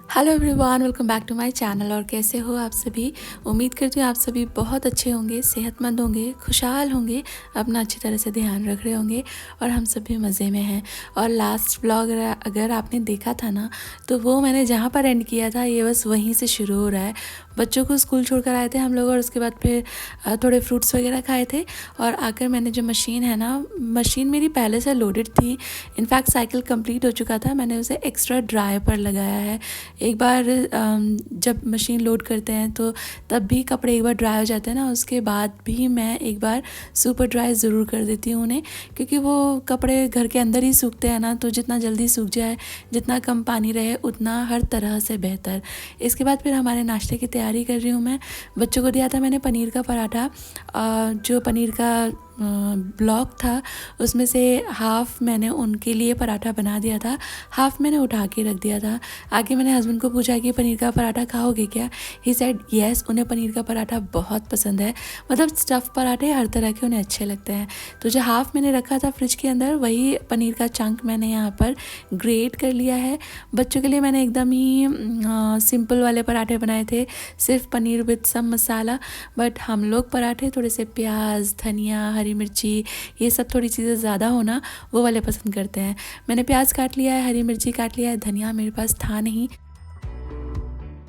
Hello everyone, welcome back to my channel. और कैसे हो आप सभी। उम्मीद करती हूँ आप सभी बहुत अच्छे होंगे, सेहतमंद होंगे, खुशहाल होंगे, अपना अच्छी तरह से ध्यान रख रहे होंगे और हम सभी मज़े में हैं। और लास्ट व्लॉग अगर आपने देखा था ना, तो वो मैंने जहाँ पर एंड किया था ये बस वहीं से शुरू हो रहा है। बच्चों को स्कूल छोड़कर आए थे हम लोग और उसके बाद फिर थोड़े फ्रूट्स वगैरह खाए थे और आकर मैंने जो मशीन है ना, मशीन मेरी पहले से लोडेड थी। इनफैक्ट साइकिल कंप्लीट हो चुका था, मैंने उसे एक्स्ट्रा ड्राई पर लगाया है। एक बार जब मशीन लोड करते हैं तो तब भी कपड़े एक बार ड्राई हो जाते हैं ना, उसके बाद भी मैं एक बार सुपर ड्राई ज़रूर कर देती हूँ उन्हें, क्योंकि वो कपड़े घर के अंदर ही सूखते हैं ना, तो जितना जल्दी सूख जाए, जितना कम पानी रहे, उतना हर तरह से बेहतर। इसके बाद फिर हमारे नाश्ते की तैयारी कर रही हूँ मैं। बच्चों को दिया था मैंने पनीर का पराठा, जो पनीर का ब्लॉक था उसमें से हाफ़ मैंने उनके लिए पराठा बना दिया था, हाफ़ मैंने उठा के रख दिया था। आगे मैंने हस्बैंड को पूछा कि पनीर का पराठा खाओगे क्या। ही सेड येस, उन्हें पनीर का पराठा बहुत पसंद है। मतलब स्टफ़ पराठे हर तरह के उन्हें अच्छे लगते हैं। तो जो हाफ़ मैंने रखा था फ्रिज के अंदर, वही पनीर का चंक मैंने यहाँ पर ग्रेट कर लिया है। बच्चों के लिए मैंने एकदम ही सिंपल वाले पराठे बनाए थे, सिर्फ paneer with some masala. But हम लोग पराठे थोड़े से प्याज, धनिया, हरी मिर्ची, ये सब थोड़ी चीज़ें ज़्यादा होना, वो वाले पसंद करते हैं। मैंने प्याज काट लिया है, हरी मिर्ची काट लिया है, धनिया मेरे पास था नहीं,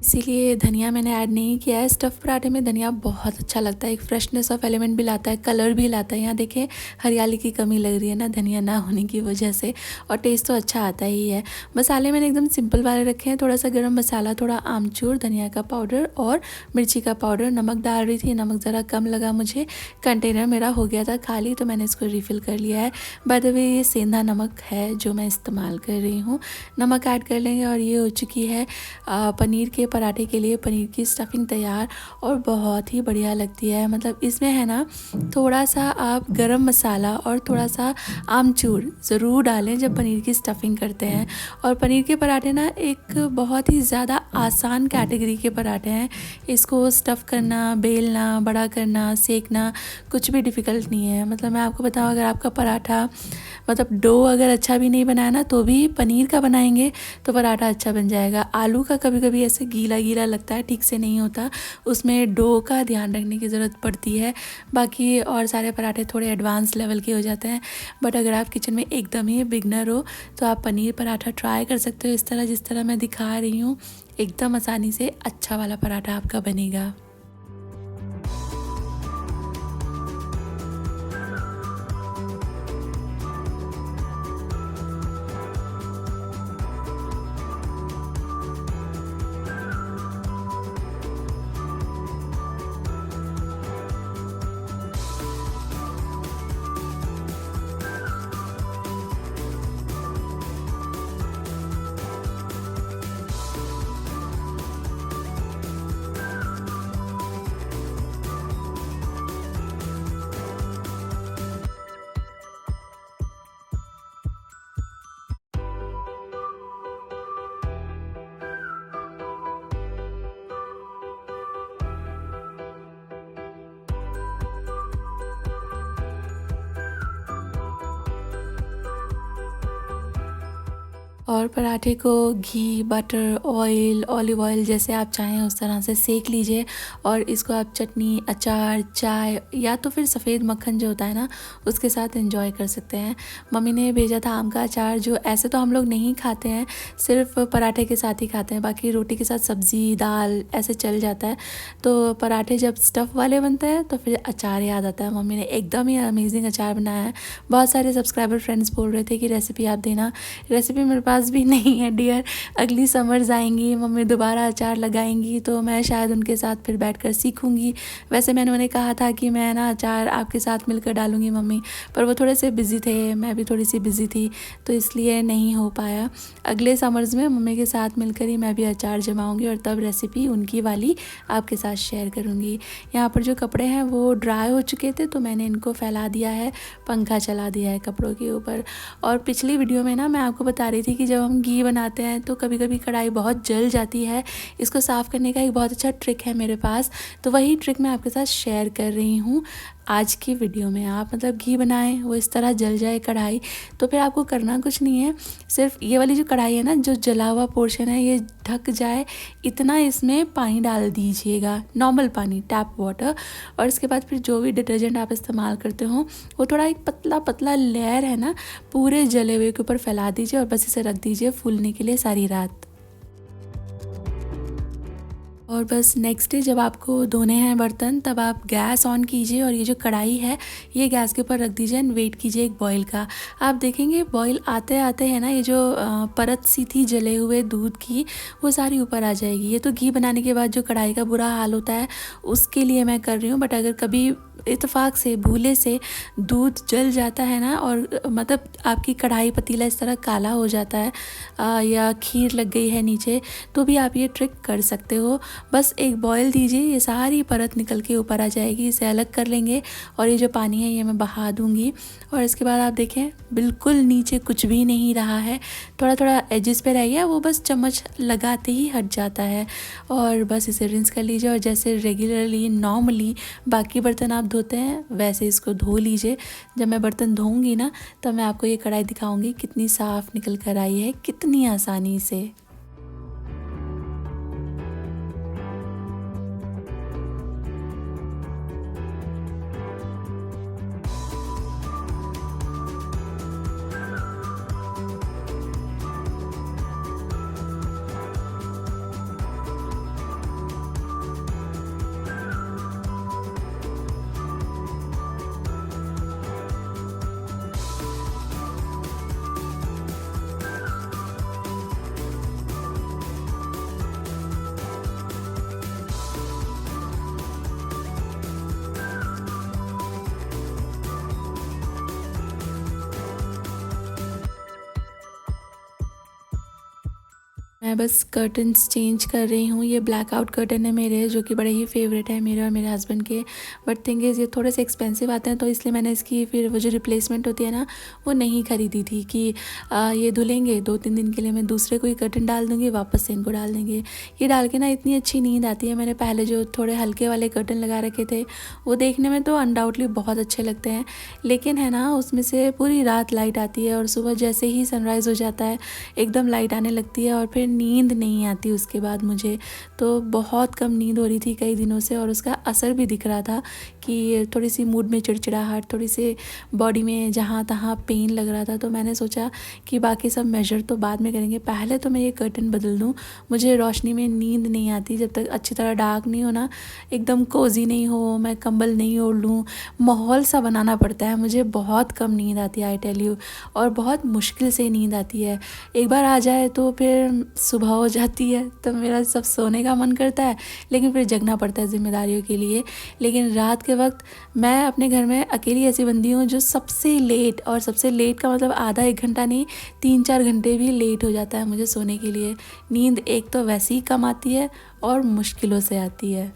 इसीलिए धनिया मैंने ऐड नहीं किया है। स्टफ़ पराठे में धनिया बहुत अच्छा लगता है, एक फ्रेशनेस ऑफ एलिमेंट भी लाता है, कलर भी लाता है। यहाँ देखें हरियाली की कमी लग रही है ना धनिया ना होने की वजह से, और टेस्ट तो अच्छा आता ही है। मसाले मैंने एकदम सिंपल वाले रखे हैं, थोड़ा सा गरम मसाला, थोड़ा आमचूर, धनिया का पाउडर और मिर्ची का पाउडर। नमक डाल रही थी, नमक ज़रा कम लगा मुझे, कंटेनर मेरा हो गया था खाली, तो मैंने इसको रिफ़िल कर लिया है। बाय द वे ये सेंधा नमक है जो मैं इस्तेमाल कर रही हूँ। नमक ऐड कर लेंगे और ये हो चुकी है पनीर के पराठे के लिए पनीर की स्टफिंग तैयार, और बहुत ही बढ़िया लगती है। मतलब इसमें है ना, थोड़ा सा आप गरम मसाला और थोड़ा सा आमचूर ज़रूर डालें जब पनीर की स्टफिंग करते हैं। और पनीर के पराठे ना एक बहुत ही ज़्यादा आसान कैटेगरी के पराठे हैं। इसको स्टफ़ करना, बेलना, बड़ा करना, सेकना कुछ भी डिफ़िकल्ट नहीं है। मतलब मैं आपको बताऊँ, अगर आपका पराठा मतलब डो अगर अच्छा भी नहीं बनाया ना, तो भी पनीर का बनाएंगे तो पराठा अच्छा बन जाएगा। आलू का कभी कभी ऐसे गीला गीला लगता है, ठीक से नहीं होता, उसमें डो का ध्यान रखने की ज़रूरत पड़ती है। बाकी और सारे पराठे थोड़े एडवांस लेवल के हो जाते हैं। बट अगर आप किचन में एकदम ही बिगनर हो तो आप पनीर पराठा ट्राई कर सकते हो, इस तरह जिस तरह मैं दिखा रही हूँ। एकदम आसानी से अच्छा वाला पराठा आपका बनेगा। और पराठे को घी, बटर, ऑयल, ऑलिव ऑयल जैसे आप चाहें उस तरह से सेक लीजिए। और इसको आप चटनी, अचार, चाय या तो फिर सफ़ेद मक्खन जो होता है ना, उसके साथ एंजॉय कर सकते हैं। मम्मी ने भेजा था आम का अचार, जो ऐसे तो हम लोग नहीं खाते हैं, सिर्फ पराठे के साथ ही खाते हैं। बाकी रोटी के साथ सब्ज़ी, दाल ऐसे चल जाता है। तो पराठे जब स्टफ़ वाले बनते हैं तो फिर अचार याद आता है। मम्मी ने एकदम ही अमेजिंग अचार बनाया है। बहुत सारे सब्सक्राइबर फ्रेंड्स बोल रहे थे कि रेसिपी आप देना। रेसिपी मेरे पास भी नहीं है डियर। अगली समर्स आएंगी, मम्मी दोबारा अचार लगाएंगी, तो मैं शायद उनके साथ फिर बैठकर सीखूंगी। वैसे मैंने उन्हें कहा था कि मैं ना अचार आपके साथ मिलकर डालूंगी मम्मी, पर वो थोड़े से बिज़ी थे, मैं भी थोड़ी सी बिज़ी थी, तो इसलिए नहीं हो पाया। अगले समर्स में मम्मी के साथ मिलकर ही मैं भी अचार जमाऊंगी और तब रेसिपी उनकी वाली आपके साथ शेयर करूंगी। यहाँ पर जो कपड़े हैं वो ड्राई हो चुके थे, तो मैंने इनको फैला दिया है, पंखा चला दिया है कपड़ों के ऊपर। और पिछली वीडियो में ना मैं आपको बता रही थी कि जब हम घी बनाते हैं तो कभी कभी कढ़ाई बहुत जल जाती है। इसको साफ़ करने का एक बहुत अच्छा ट्रिक है मेरे पास, तो वही ट्रिक मैं आपके साथ शेयर कर रही हूँ। आज की वीडियो में आप मतलब घी बनाएं, वो इस तरह जल जाए कढ़ाई, तो फिर आपको करना कुछ नहीं है, सिर्फ ये वाली जो कढ़ाई है ना, जो जला हुआ पोर्शन है ये ढक जाए इतना इसमें पानी डाल दीजिएगा, नॉर्मल पानी, टैप वाटर। और इसके बाद फिर जो भी डिटर्जेंट आप इस्तेमाल करते हो वो थोड़ा एक पतला पतला लेयर है ना, पूरे जले हुए के ऊपर फैला दीजिए और बस इसे रख दीजिए फूलने के लिए सारी रात। और बस नेक्स्ट डे जब आपको धोने हैं बर्तन, तब आप गैस ऑन कीजिए और ये जो कढ़ाई है ये गैस के ऊपर रख दीजिए एंड वेट कीजिए एक बॉईल का। आप देखेंगे बॉईल आते आते है ना, ये जो परत सी थी जले हुए दूध की वो सारी ऊपर आ जाएगी। ये तो घी बनाने के बाद जो कढ़ाई का बुरा हाल होता है उसके लिए मैं कर रही हूँ, बट अगर कभी इत्तेफाक से भूले से दूध जल जाता है ना, और मतलब आपकी कढ़ाई पतीला इस तरह काला हो जाता है या खीर लग गई है नीचे, तो भी आप ये ट्रिक कर सकते हो। बस एक बॉईल दीजिए, ये सारी परत निकल के ऊपर आ जाएगी। इसे अलग कर लेंगे और ये जो पानी है ये मैं बहा दूंगी। और इसके बाद आप देखें बिल्कुल नीचे कुछ भी नहीं रहा है, थोड़ा थोड़ा एजिस पे रह गया, वो बस चम्मच लगाते ही हट जाता है। और बस इसे रिंस कर लीजिए और जैसे रेगुलरली नॉर्मली बाकी बर्तन आप धोते हैं वैसे इसको धो लीजिए। जब मैं बर्तन धोऊंगी ना तब मैं आपको ये कढ़ाई दिखाऊंगी कितनी साफ़ निकल कर आई है, कितनी आसानी से। मैं बस कर्टन्स चेंज कर रही हूँ। ये ब्लैक आउट कर्टन है मेरे, जो कि बड़े ही फेवरेट है मेरे और मेरे हस्बैंड के, बट थिंग इज़ ये थोड़े से एक्सपेंसिव आते हैं, तो इसलिए मैंने इसकी फिर वो जो रिप्लेसमेंट होती है ना वो नहीं ख़रीदी थी कि ये धुलेंगे 2-3 दिन के लिए मैं दूसरे कोई कर्टन डाल दूँगी, वापस से इनको डाल देंगे। ये डाल के ना इतनी अच्छी नींद आती है। मैंने पहले जो थोड़े हल्के वाले कर्टन लगा रखे थे वो देखने में तो अनडाउटली बहुत अच्छे लगते हैं, लेकिन है ना उसमें से पूरी रात लाइट आती है और सुबह जैसे ही सनराइज़ हो जाता है एकदम लाइट आने लगती है और फिर नींद नहीं आती उसके बाद मुझे। तो बहुत कम नींद हो रही थी कई दिनों से और उसका असर भी दिख रहा था कि थोड़ी सी मूड में चिड़चिड़ाहट, थोड़ी सी बॉडी में जहाँ तहाँ पेन लग रहा था। तो मैंने सोचा कि बाकी सब मेजर तो बाद में करेंगे, पहले तो मैं ये कर्टन बदल दूँ। मुझे रोशनी में नींद नहीं आती जब तक अच्छी तरह डार्क नहीं हो ना, एकदम कोजी नहीं हो, मैं कंबल नहीं ओढ़ लूँ, माहौल सा बनाना पड़ता है। मुझे बहुत कम नींद आती है आई टेल यू, और बहुत मुश्किल से नींद आती है। एक बार आ जाए तो फिर सुबह हो जाती है तो मेरा सब सोने का मन करता है, लेकिन फिर जगना पड़ता है जिम्मेदारियों के लिए। लेकिन रात के वक्त मैं अपने घर में अकेली ऐसी बंदी हूँ जो सबसे लेट, और सबसे लेट का मतलब आधा 1 घंटा नहीं, 3-4 घंटे भी लेट हो जाता है मुझे सोने के लिए। नींद एक तो वैसे ही कम आती है और मुश्किलों से आती है।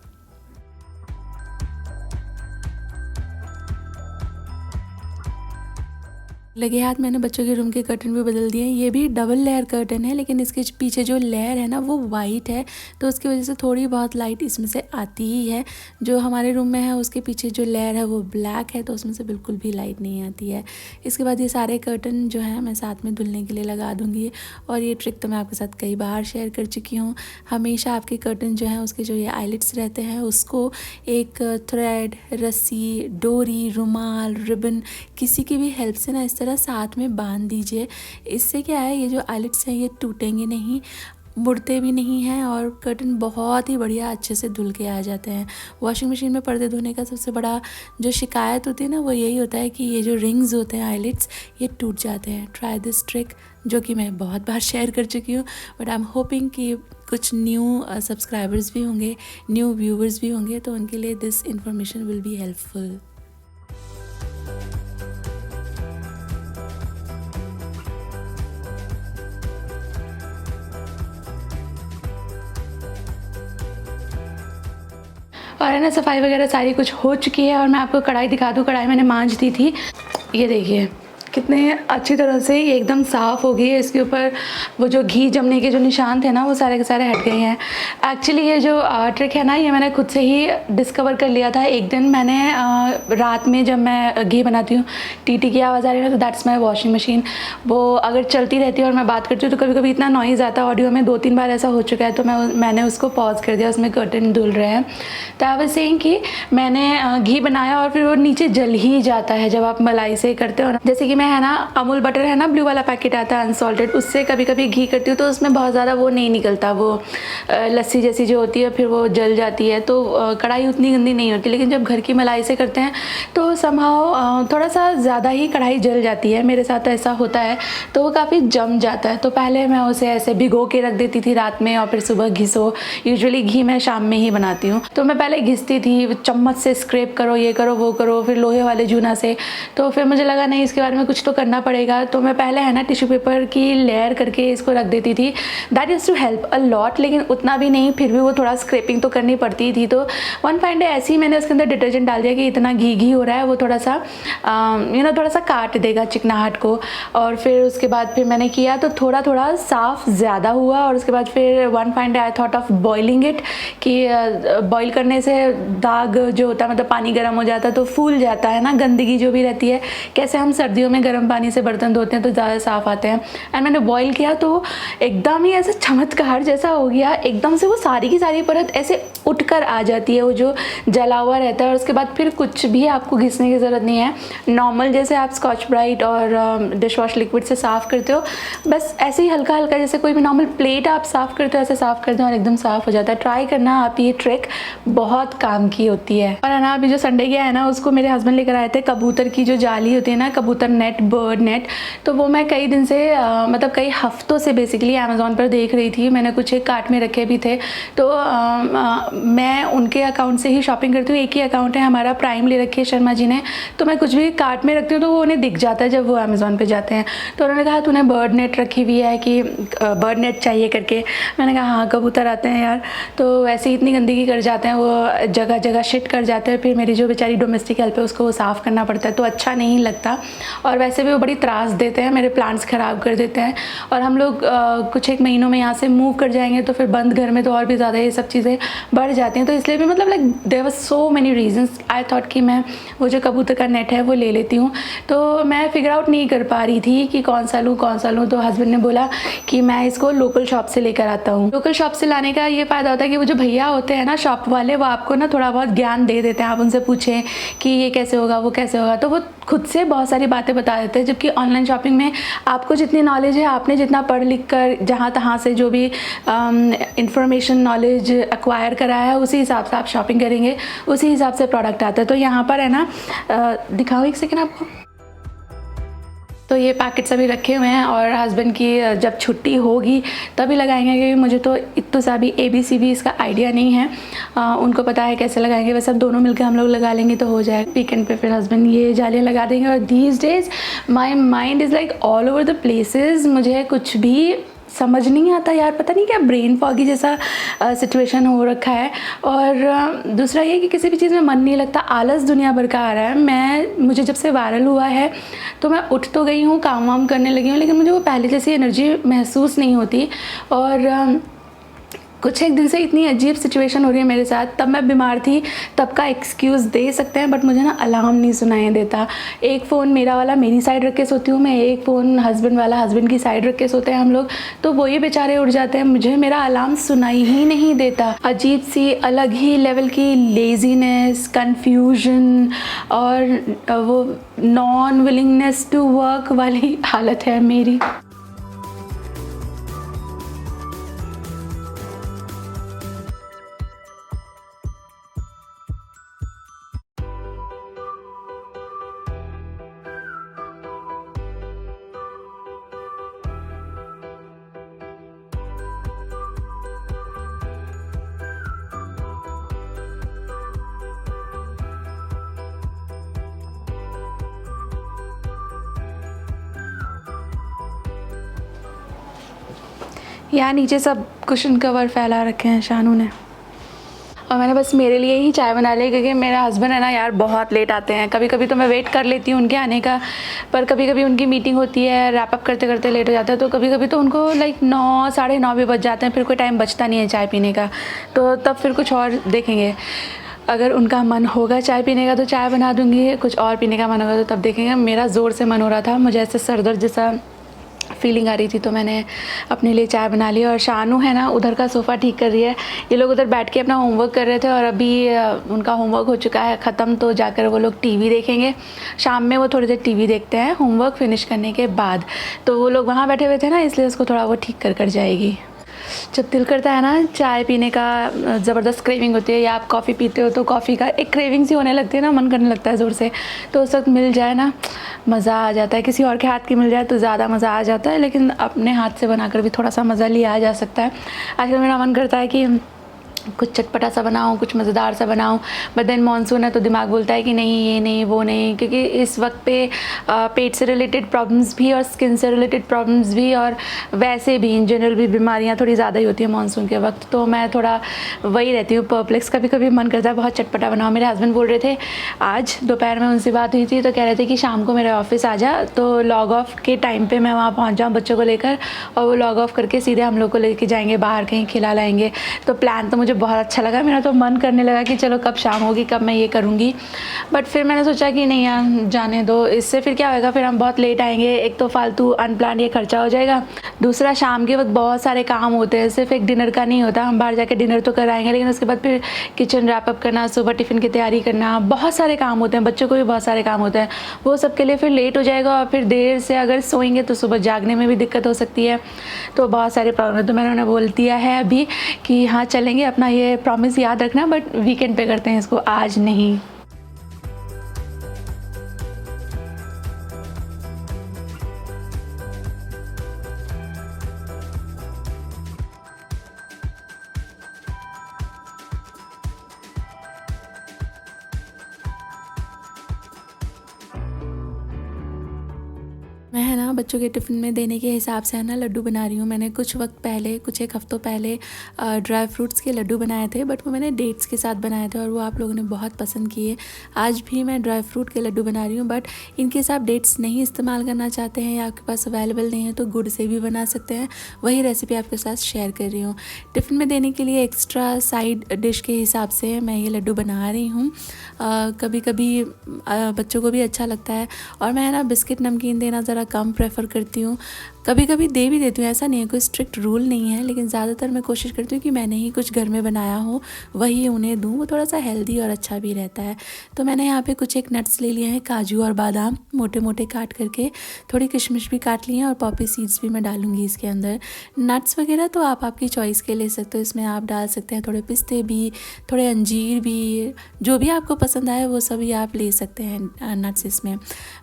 लगे हाथ मैंने बच्चों के रूम के कर्टन भी बदल दिए। ये भी डबल लेयर कर्टन है, लेकिन इसके पीछे जो लेयर है ना वो वाइट है, तो उसकी वजह से थोड़ी बहुत लाइट इसमें से आती ही है। जो हमारे रूम में है उसके पीछे जो लेयर है वो ब्लैक है, तो उसमें से बिल्कुल भी लाइट नहीं आती है। इसके बाद ये सारे कर्टन जो हैं मैं साथ में धुलने के लिए लगा दूँगी। और ये ट्रिक तो मैं आपके साथ कई बार शेयर कर चुकी हूँ। हमेशा आपके कर्टन जो हैं उसके जो ये आईलेट्स रहते हैं उसको एक थ्रेड, रस्सी, डोरी, रुमाल, रिबन, किसी की भी हेल्प से ना इस तरह साथ में बांध दीजिए। इससे क्या है, ये जो आईलेट्स हैं ये टूटेंगे नहीं, मुड़ते भी नहीं हैं और कर्टन बहुत ही बढ़िया अच्छे से धुल के आ जाते हैं। वॉशिंग मशीन में पर्दे धोने का सबसे बड़ा जो शिकायत होती है ना वो यही होता है कि ये जो रिंग्स होते हैं आईलेट्स ये टूट जाते हैं। ट्राई दिस ट्रिक, जो कि मैं बहुत बार शेयर कर चुकी हूँ, बट आई एम होपिंग कि कुछ न्यू सब्सक्राइबर्स भी होंगे, न्यू व्यूवर्स भी होंगे, तो उनके लिए this information will be helpful. और है ना सफाई वगैरह सारी कुछ हो चुकी है और मैं आपको कढ़ाई दिखा दूँ। कढ़ाई मैंने मांज दी थी, ये देखिए कितने अच्छी तरह से ये एकदम साफ़ हो गई है। इसके ऊपर वो जो घी जमने के जो निशान थे ना वो सारे के सारे हट गए हैं। एक्चुअली ये जो ट्रिक है ना ये मैंने खुद से ही डिस्कवर कर लिया था। एक दिन मैंने रात में जब मैं घी बनाती हूँ टीटी की आवाज़ आ रही है ना, तो दैट्स माई वॉशिंग मशीन। वो अगर चलती रहती है और मैं बात करती हूँ तो कभी कभी इतना नॉइज़ आता है ऑडियो में, 2-3 बार ऐसा हो चुका है। तो मैंने उसको पॉज कर दिया, उसमें कर्टन धुल रहे हैं। तो आई वाज सेइंग कि मैंने घी बनाया और फिर वो नीचे जल ही जाता है जब आप मलाई से करते हो ना। जैसे कि मैं है ना अमूल बटर है ना, ब्लू वाला पैकेट आता है अनसॉल्टेड, उससे कभी कभी घी करती हूँ तो उसमें बहुत ज़्यादा वो नहीं निकलता, वो लस्सी जैसी जो होती है फिर वो जल जाती है, तो कढ़ाई उतनी गंदी नहीं होती। लेकिन जब घर की मलाई से करते हैं तो समहाउ थोड़ा सा ज़्यादा ही कढ़ाई जल जाती है, मेरे साथ ऐसा होता है, तो वो काफ़ी जम जाता है। तो पहले मैं उसे ऐसे भिगो के रख देती थी रात में और फिर सुबह घिसो। यूजुअली घी मैं शाम में ही बनाती हूँ, तो मैं पहले घिसती थी, चम्मच से स्क्रैप करो, ये करो वो करो, फिर लोहे वाले जूना से। तो फिर मुझे लगा नहीं, इसके बारे में कुछ तो करना पड़ेगा। तो मैं पहले है ना टिश्यू पेपर की लेयर करके इसको रख देती थी। That use to help a lot, लेकिन उतना भी नहीं, फिर भी वो थोड़ा स्क्रैपिंग तो करनी पड़ती थी। तो वन फाइन डे ऐसे ही मैंने उसके अंदर डिटर्जेंट डाल दिया कि इतना घी घी हो रहा है, वो थोड़ा सा थोड़ा सा काट देगा चिकनाहट को। और फिर उसके बाद फिर मैंने किया तो थोड़ा थोड़ा साफ़ ज़्यादा हुआ। और उसके बाद फिर one fine day I thought of boiling it, कि बॉईल करने से दाग जो होता है, मतलब पानी गर्म हो जाता है तो फूल जाता है ना, गंदगी जो भी रहती है। कैसे हम सर्दियों में गर्म पानी से बर्तन धोते हैं तो ज़्यादा साफ़ आते हैं। एंड मैंने बॉईल किया तो एकदम ही ऐसे चमत्कार जैसा हो गया, एकदम से वो सारी की सारी परत ऐसे उठकर आ जाती है, वो जो जला हुआ रहता है। और उसके बाद फिर कुछ भी आपको घिसने की ज़रूरत नहीं है, नॉर्मल जैसे आप स्कॉच ब्राइट और डिश वॉश लिक्विड से साफ़ करते हो, बस ऐसे ही हल्का हल्का जैसे कोई भी नॉर्मल प्लेट आप साफ़ करते हो ऐसे साफ़ कर दें और एकदम साफ़ हो जाता है। ट्राई करना आप, ये ट्रिक बहुत काम की होती है। और है ना अभी जो संडे गया है ना, उसको मेरे हस्बैंड लेकर आए थे कबूतर की जो जाली होती है ना, कबूतर नेट, बर्ड नेट। तो वो मैं कई दिन से मतलब कई हफ्तों से बेसिकली अमेज़ॉन पर देख रही थी। मैंने कुछ एक कार्ट में रखे भी थे, तो मैं उनके अकाउंट से ही शॉपिंग करती हूँ। एक ही अकाउंट है हमारा, प्राइम ले रखी है शर्मा जी ने। तो मैं कुछ भी कार्ट में रखती हूँ तो वो उन्हें दिख जाता है जब वो अमेज़ॉन पे जाते हैं। तो उन्होंने कहा तूने बर्ड नेट रखी हुई है कि बर्ड नेट चाहिए करके। मैंने कहा हाँ, कबूतर आते हैं यार, तो वैसे ही इतनी गंदगी कर जाते हैं, वो जगह जगह शिट कर जाते हैं। फिर मेरी जो बेचारी डोमेस्टिक हेल्प है उसको वो साफ़ करना पड़ता है, तो अच्छा नहीं लगता। और वैसे भी वो बड़ी त्रास देते हैं, मेरे प्लांट्स ख़राब कर देते हैं। और हम लोग कुछ एक महीनों में यहाँ से मूव कर जाएंगे तो फिर बंद घर में तो और भी ज़्यादा ये सब चीज़ें बढ़ जाती हैं। तो इसलिए भी मतलब like there was so many reasons, I thought कि मैं वो जो कबूतर का नेट है वो ले लेती हूँ। तो मैं फिगर आउट नहीं कर पा रही थी कि कौन सा लूँ कौन सा लूँ। तो हस्बैंड ने बोला कि मैं इसको लोकल शॉप से लेकर आता हूँ। लोकल शॉप से लाने का ये फ़ायदा होता है कि वो जो भैया होते हैं ना शॉप वाले, वो आपको ना थोड़ा बहुत ज्ञान दे देते हैं। आप उनसे पूछें कि ये कैसे होगा वो कैसे होगा, तो वो खुद से बहुत सारी बातें बता देते हैं। जबकि ऑनलाइन शॉपिंग में आपको जितनी नॉलेज है, आपने जितना पढ़ लिख कर जहाँ तहाँ से जो भी इंफॉर्मेशन नॉलेज एक्वायर करा है, उसी हिसाब से आप शॉपिंग करेंगे, उसी हिसाब से प्रोडक्ट आता है। तो यहाँ पर है ना, दिखाओ एक सेकेंड आपको। तो ये पैकेट्स अभी रखे हुए हैं और हस्बैंड की जब छुट्टी होगी तभी लगाएंगे, क्योंकि मुझे तो इतना सा भी ABCD इसका आइडिया नहीं है। उनको पता है कैसे लगाएंगे, बस अब दोनों मिलकर हम लोग लगा लेंगे तो हो जाएगा। वीकेंड पे फिर हस्बैंड ये जालियाँ लगा देंगे। और these days my mind is like all over the places, मुझे कुछ भी समझ नहीं आता यार, पता नहीं क्या ब्रेन फॉगी जैसा सिचुएशन हो रखा है। और दूसरा ये कि किसी भी चीज़ में मन नहीं लगता, आलस दुनिया भर का आ रहा है। मुझे जब से वायरल हुआ है तो मैं उठ तो गई हूँ, काम वाम करने लगी हूँ, लेकिन मुझे वो पहले जैसी एनर्जी महसूस नहीं होती। और कुछ एक दिन से इतनी अजीब सिचुएशन हो रही है मेरे साथ। तब मैं बीमार थी, तब का एक्सक्यूज़ दे सकते हैं, बट मुझे ना अलार्म नहीं सुनाई देता। एक फ़ोन मेरा वाला मेरी साइड रख के सोती हूँ मैं, एक फ़ोन हस्बैंड वाला हस्बैंड की साइड रख के सोते हैं हम लोग, तो वो ये बेचारे उठ जाते हैं, मुझे मेरा अलार्म सुनाई ही नहीं देता। अजीब सी अलग ही लेवल की लेज़ीनेस, कन्फ्यूजन और वो नॉन विलिंगनेस टू वर्क वाली हालत है मेरी। यहाँ नीचे सब कुशन कवर फैला रखे हैं शानू ने। और मैंने बस मेरे लिए ही चाय बना ली, क्योंकि मेरा हस्बैंड है ना यार बहुत लेट आते हैं। कभी कभी तो मैं वेट कर लेती हूँ उनके आने का, पर कभी कभी उनकी मीटिंग होती है, रैप अप करते करते लेट हो जाता है, तो कभी कभी तो उनको लाइक 9 साढ़े 9 भी बज जाते हैं, फिर कोई टाइम बचता नहीं है चाय पीने का। तो तब फिर कुछ और देखेंगे, अगर उनका मन होगा चाय पीने का तो चाय बना दूँगी, कुछ और पीने का मन होगा तो तब देखेंगे। मेरा ज़ोर से मन हो रहा था, मुझे ऐसे सर दर्द जैसा फीलिंग आ रही थी, तो मैंने अपने लिए चाय बना ली। और शानू है ना उधर का सोफ़ा ठीक कर रही है। ये लोग उधर बैठ के अपना होमवर्क कर रहे थे, और अभी उनका होमवर्क हो चुका है ख़त्म, तो जाकर वो लोग टीवी देखेंगे। शाम में वो थोड़ी देर टीवी देखते हैं होमवर्क फिनिश करने के बाद। तो वो लोग वहाँ बैठे हुए थे ना, इसलिए उसको थोड़ा वो ठीक कर जाएगी। जब दिल करता है ना चाय पीने का, ज़बरदस्त क्रेविंग होती है, या आप कॉफ़ी पीते हो तो कॉफ़ी का एक क्रेविंग सी होने लगती है ना, मन करने लगता है ज़ोर से, तो उस वक्त मिल जाए ना मज़ा आ जाता है। किसी और के हाथ की मिल जाए तो ज़्यादा मज़ा आ जाता है, लेकिन अपने हाथ से बनाकर भी थोड़ा सा मज़ा लिया जा सकता है। आजकल मेरा मन करता है कि कुछ चटपटा सा बनाऊँ, कुछ मज़ेदार सा बनाऊँ, बट देन मानसून है तो दिमाग बोलता है कि नहीं ये नहीं वो नहीं, क्योंकि इस वक्त पे पेट से रिलेटेड प्रॉब्लम्स भी और स्किन से रिलेटेड प्रॉब्लम्स भी और वैसे भी इन जनरल भी बीमारियाँ थोड़ी ज़्यादा ही होती हैं मानसून के वक्त। तो मैं थोड़ा वही रहती हूँ परप्लेक्स। कभी कभी मन करता है बहुत चटपटा बनाओ। मेरे हस्बैंड बोल रहे थे, आज दोपहर में उनसे बात हुई थी, तो कह रहे थे कि शाम को मेरे ऑफिस आ जा, तो लॉग ऑफ के टाइम पर मैं वहाँ पहुँच जाऊँ बच्चों को लेकर, और वो लॉग ऑफ करके सीधे हम लोग को लेके जाएंगे बाहर कहीं खिला लाएंगे। तो प्लान तो मुझे बहुत अच्छा लगा। मेरा तो मन करने लगा कि चलो कब शाम होगी, कब मैं ये करूँगी, बट फिर मैंने सोचा कि नहीं यार जाने दो, इससे फिर क्या होएगा, फिर हम बहुत लेट आएंगे। एक तो फालतू अनप्लान ये खर्चा हो जाएगा, दूसरा शाम के वक्त बहुत सारे काम होते हैं, सिर्फ एक डिनर का नहीं होता। हम बाहर जाके डिनर तो कराएंगे, लेकिन उसके बाद फिर किचन रैप अप करना, सुबह टिफ़िन की तैयारी करना, बहुत सारे काम होते हैं, बच्चों को भी बहुत सारे काम होते हैं, वो सब के लिए फिर लेट हो जाएगा। और फिर देर से अगर सोएंगे तो सुबह जागने में भी दिक्कत हो सकती है, तो बहुत सारे प्रॉब्लम है। तो मैंने उन्हें बोल दिया है अभी कि हाँ चलेंगे, अपना ये प्रॉमिस याद रखना, बट वीकेंड पे करते हैं इसको, आज नहीं। मैं है ना बच्चों के टिफ़िन में देने के हिसाब से है ना लड्डू बना रही हूँ। मैंने कुछ वक्त पहले, कुछ एक हफ्तों पहले ड्राई फ्रूट्स के लड्डू बनाए थे, बट वो मैंने डेट्स के साथ बनाए थे और वो आप लोगों ने बहुत पसंद किए। आज भी मैं ड्राई फ्रूट के लड्डू बना रही हूँ, बट इनकेस आप डेट्स नहीं इस्तेमाल करना चाहते हैं या आपके पास अवेलेबल नहीं है तो गुड़ से भी बना सकते हैं। वही रेसिपी आपके साथ शेयर कर रही हूँ। टिफ़िन में देने के लिए एक्स्ट्रा साइड डिश के हिसाब से मैं ये लड्डू बना रही हूँ। कभी कभी बच्चों को भी अच्छा लगता है, और मैं ना बिस्किट नमकीन देना ज़रा कम प्रेफर करती हूँ। कभी कभी दे भी देती हूँ, ऐसा नहीं है, कोई स्ट्रिक्ट रूल नहीं है, लेकिन ज़्यादातर मैं कोशिश करती हूँ कि मैंने ही कुछ घर में बनाया हो वही उन्हें दूँ, वो थोड़ा सा हेल्दी और अच्छा भी रहता है। तो मैंने यहाँ पे कुछ एक नट्स ले लिए हैं, काजू और बादाम मोटे मोटे काट करके, थोड़ी किशमिश भी काट ली हैं, और पॉपी सीड्स भी मैं डालूँगी इसके अंदर। नट्स वगैरह तो आप आपकी चॉइस के ले सकते हो, इसमें आप डाल सकते हैं थोड़े पिस्ते भी, थोड़े अंजीर भी, जो भी आपको पसंद आए वो सभी आप ले सकते हैं नट्स इसमें।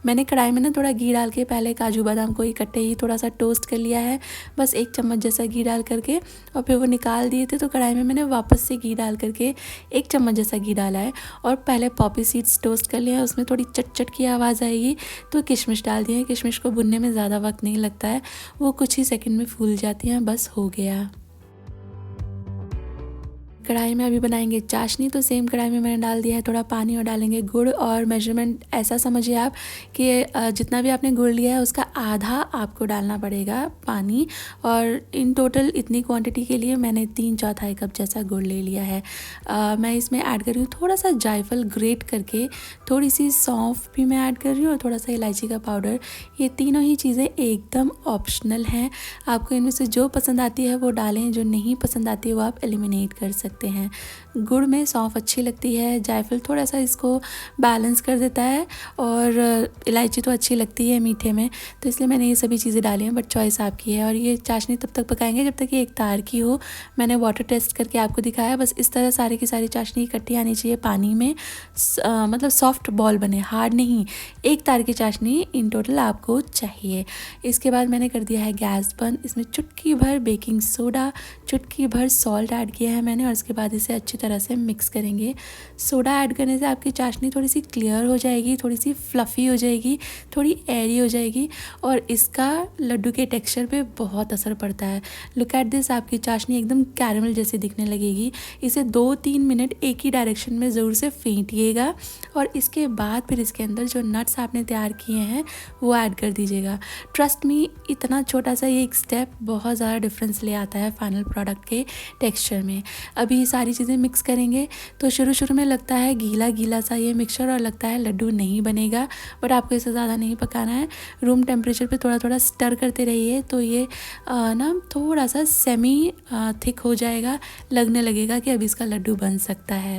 मैंने कढ़ाई में ना थोड़ा घी डाल के पहले काजू बादाम को इकट्ठे ही थोड़ा सा टोस्ट कर लिया है, बस 1 चम्मच जैसा घी डाल करके, और फिर वो निकाल दिए थे। तो कढ़ाई में मैंने वापस से घी डाल करके 1 चम्मच जैसा घी डाला है, और पहले पॉपी सीड्स टोस्ट कर लिया है, उसमें थोड़ी चट चट की आवाज़ आएगी तो किशमिश डाल दिए हैं। किशमिश को भुनने में ज़्यादा वक्त नहीं लगता है, वो कुछ ही सेकंड में फूल जाती हैं, बस हो गया। कढ़ाई में अभी बनाएंगे चाशनी, तो सेम कढ़ाई में मैंने डाल दिया है थोड़ा पानी, और डालेंगे गुड़। और मेजरमेंट ऐसा समझिए आप कि जितना भी आपने गुड़ लिया है उसका आधा आपको डालना पड़ेगा पानी, और इन टोटल इतनी क्वांटिटी के लिए मैंने 3/4 कप जैसा गुड़ ले लिया है। मैं इसमें ऐड कर रही हूँ थोड़ा सा जायफल ग्रेट करके, थोड़ी सी सौंफ भी मैं ऐड कर रही हूँ, और थोड़ा सा इलायची का पाउडर। ये तीनों ही चीज़ें एकदम ऑप्शनल हैं, आपको इनमें से जो पसंद आती है वो डालें, जो नहीं पसंद आती है वो आप एलिमिनेट कर सकते हैं। गुड़ में सौंफ अच्छी लगती है, जायफल थोड़ा सा इसको बैलेंस कर देता है, और इलायची तो अच्छी लगती है मीठे में, तो इसलिए मैंने ये सभी चीज़ें डाली हैं, बट चॉइस आपकी है। और ये चाशनी तब तक पकाएंगे जब तक ये एक तार की हो। मैंने वाटर टेस्ट करके आपको दिखाया, बस इस तरह सारी की सारी चाशनी इकट्ठी आनी चाहिए पानी में, मतलब सॉफ्ट बॉल बने, हार्ड नहीं। एक तार की चाशनी इन टोटल आपको चाहिए। इसके बाद मैंने कर दिया है गैस बंद। इसमें चुटकी भर बेकिंग सोडा, चुटकी भर सॉल्ट ऐड किया है मैंने, और इसके उसके बाद इसे अच्छी तरह से मिक्स करेंगे। सोडा ऐड करने से आपकी चाशनी थोड़ी सी क्लियर हो जाएगी, थोड़ी सी फ्लफ़ी हो जाएगी, थोड़ी एयरी हो जाएगी और इसका लड्डू के टेक्सचर पे बहुत असर पड़ता है। लुक एट दिस, आपकी चाशनी एकदम कैरमल जैसी दिखने लगेगी। इसे 2-3 मिनट एक ही डायरेक्शन में ज़रूर से फेंटिएगा और इसके बाद फिर इसके अंदर जो नट्स आपने तैयार किए हैं वो ऐड कर दीजिएगा। ट्रस्ट मी, इतना छोटा सा ये एक स्टेप बहुत ज़्यादा डिफरेंस ले आता है फाइनल प्रोडक्ट के टेक्सचर में। अभी ये सारी चीज़ें मिक्स करेंगे तो शुरू में लगता है गीला गीला सा ये मिक्सचर और लगता है लड्डू नहीं बनेगा, बट आपको इसे ज़्यादा नहीं पकाना है। रूम टेम्परेचर पे थोड़ा थोड़ा स्टर करते रहिए तो ये ना थोड़ा सा सेमी थिक हो जाएगा, लगने लगेगा कि अब इसका लड्डू बन सकता है।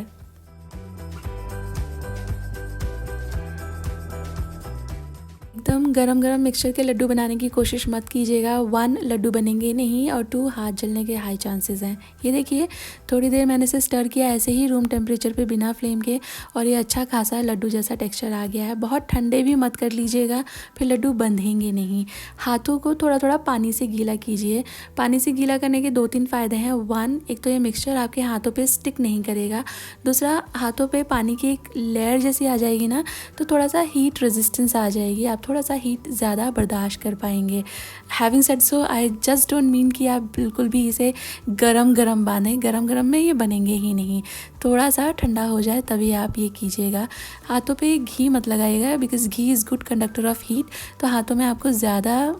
एकदम गरम गरम मिक्सचर के लड्डू बनाने की कोशिश मत कीजिएगा। 1, लड्डू बनेंगे नहीं और 2, हाथ जलने के हाई चांसेस हैं। ये देखिए थोड़ी देर मैंने इसे स्टर किया ऐसे ही रूम टेम्परेचर पे बिना फ्लेम के और ये अच्छा खासा लड्डू जैसा टेक्सचर आ गया है। बहुत ठंडे भी मत कर लीजिएगा, फिर लड्डू बंधेंगे नहीं। हाथों को थोड़ा थोड़ा पानी से गीला कीजिए। पानी से गीला करने के 2-3 फ़ायदे हैं। 1, एक तो ये मिक्सचर आपके हाथों पर स्टिक नहीं करेगा। दूसरा, हाथों पर पानी की एक लेयर जैसी आ जाएगी ना तो थोड़ा सा हीट रेजिस्टेंस आ जाएगी, आप थोड़ा सा हीट ज़्यादा बर्दाश्त कर पाएंगे। Having said so, I just don't mean कि आप बिल्कुल भी इसे गरम गरम बांधें। गरम गरम में ये बनेंगे ही नहीं, थोड़ा सा ठंडा हो जाए तभी आप ये कीजिएगा। हाथों पे घी मत लगाइएगा because ghee is good conductor of heat, तो हाथों में आपको ज़्यादा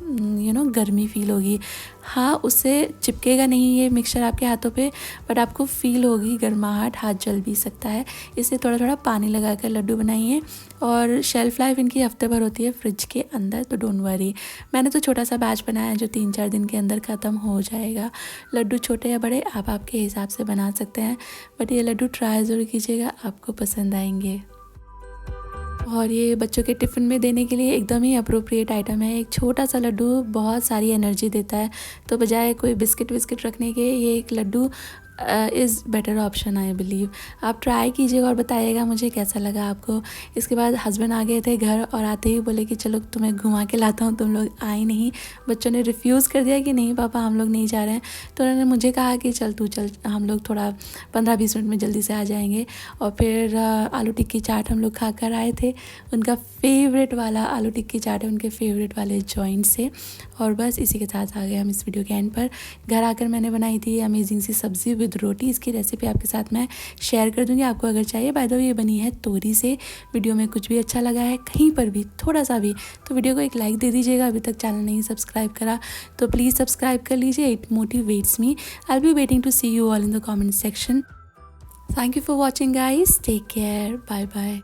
गर्मी फील होगी। हाँ, उससे चिपकेगा नहीं ये मिक्सचर आपके हाथों पे, बट आपको फील होगी गर्माहट, हाथ जल भी सकता है। इससे थोड़ा थोड़ा पानी लगा कर लड्डू बनाइए और शेल्फ़ लाइफ इनकी हफ्ते भर होती है फ्रिज के अंदर, तो डोंट वरी। मैंने तो छोटा सा बैच बनाया है जो 3-4 दिन के अंदर ख़त्म हो जाएगा। लड्डू छोटे या बड़े आप आपके हिसाब से बना सकते हैं, बट ये लड्डू ट्राई ज़रूर कीजिएगा, आपको पसंद आएंगे। और ये बच्चों के टिफ़िन में देने के लिए एकदम ही अप्रोप्रिएट आइटम है। एक छोटा सा लड्डू बहुत सारी एनर्जी देता है, तो बजाय कोई बिस्किट विस्किट रखने के ये एक laddu is better option I believe. आप ट्राई कीजिएगा और बताइएगा मुझे कैसा लगा आपको। इसके बाद हस्बैंड आ गए थे घर और आते ही बोले कि चलो तुम्हें घुमा के लाता हूँ, तुम लोग आए नहीं। बच्चों ने रिफ्यूज़ कर दिया कि नहीं पापा हम लोग नहीं जा रहे हैं, तो उन्होंने मुझे कहा कि चल तू चल, हम लोग थोड़ा 15-20 मिनट में जल्दी से आ जाएंगे। और फिर आलू टिक्की चाट हम लोग खा कर आए थे। उनका फेवरेट वाला आलू टिक्की चाट है, उनके फेवरेट वाले जॉइंट से। और बस इसी के साथ आ गए हम इस वीडियो के एंड पर। घर आकर मैंने बनाई थी अमेजिंग सी सब्ज़ी विद रोटी। इसकी रेसिपी आपके साथ मैं शेयर कर दूंगी आपको अगर चाहिए। बाय द वे ये बनी है तोरी से। वीडियो में कुछ भी अच्छा लगा है कहीं पर भी थोड़ा सा भी तो वीडियो को एक लाइक दे दीजिएगा। अभी तक चैनल नहीं सब्सक्राइब करा तो प्लीज़ सब्सक्राइब कर लीजिए, it motivates me. I will be waiting to see you all in the comment section. Thank you for watching guys, take care, bye bye.